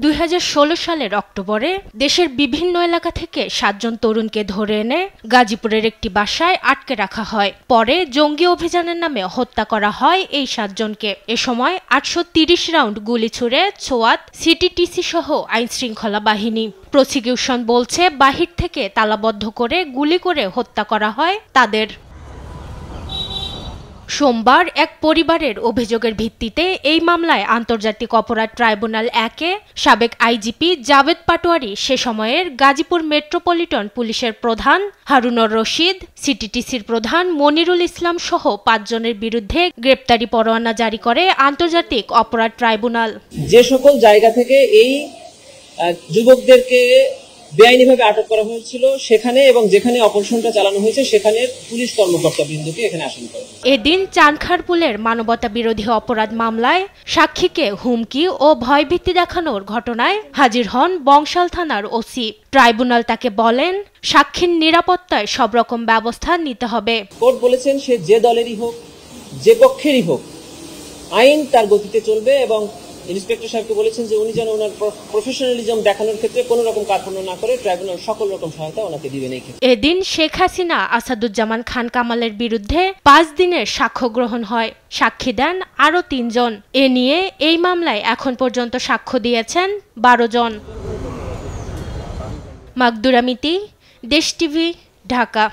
2016 সালের অক্টোবরে দেশের বিভিন্ন এলাকা থেকে 7 জন তরুণকে ধরে এনে গাজীপুরের একটি বাসায় আটকে রাখা হয়। পরে জঙ্গি অভিযানের নামে হত্যা করা হয় এই 7 জনকে। এ সময় 830 রাউন্ড গুলি ছুড়ে সোয়াত, সিটিটিসি সহ আইনশৃঙ্খলা বাহিনী। প্রসিকিউশন বলছে, বাহির থেকে তালাবদ্ধ করে গুলি করে হত্যা করা হয় তাদের। সোমবার এক পরিবারের অভিযোগের ভিত্তিতে এই মামলায় আন্তর্জাতিক অপরাধ ট্রাইব্যুনাল 1-এ সাবেক আইজিপি জাভেদ পাটোয়ারি, সে সময়ের গাজীপুর মেট্রোপলিটন পুলিশের প্রধান হারুনুর রশিদ, সিটিটিসির প্রধান মনিরুল ইসলাম সহ 5 জনের বিরুদ্ধে গ্রেপ্তারি পরোয়ানা জারি করে আন্তর্জাতিক অপরাধ ট্রাইব্যুনাল। যে সকল জায়গা থেকে এই যুবকদেরকে বেআইনিভাবে আটক করা হয়েছিল সেখানে এবং যেখানে অপারেশনটা চালানো হয়েছে সেখানে পুলিশ কর্মকর্তাবৃন্দকে এখানে আসেন করে। এদিন চানখারপুলের মানবতা বিরোধী অপরাধ মামলায় সাক্ষীকে হুমকি ও ভয়ভীতি দেখানোর ঘটনায় হাজির হন বংশাল থানার ওসি। ট্রাইব্যুনাল তাকে বলেন, সাক্ষীর নিরাপত্তায় সব রকম ব্যবস্থা নিতে হবে। কোর্ট বলেছেন, সে যে দলেরই হোক, যে পক্ষেরই হোক, আইন তার গতিতে চলবে এবং ইন্সপেক্টর সাহেবকে বলেছেন যে উনি যেন ওনার প্রফেশনালিজম দেখানোর ক্ষেত্রে কোনো রকম কার্পণ্য না করে ট্রাইব্যুনাল সকল রকম সহায়তা ওনাকে দিবেন। এই ক্ষেত্রে এদিন শেখ হাসিনা আসাদুজ্জামান খান কামালের বিরুদ্ধে 5 দিনের সাক্ষ্য গ্রহণ হয়। সাক্ষী দেন আরও 3 জন। এ নিয়ে এই মামলায় এখন পর্যন্ত সাক্ষ্য দিয়েছেন 12 জন। মাকদুরা মিতি, দেশ টিভি, ঢাকা।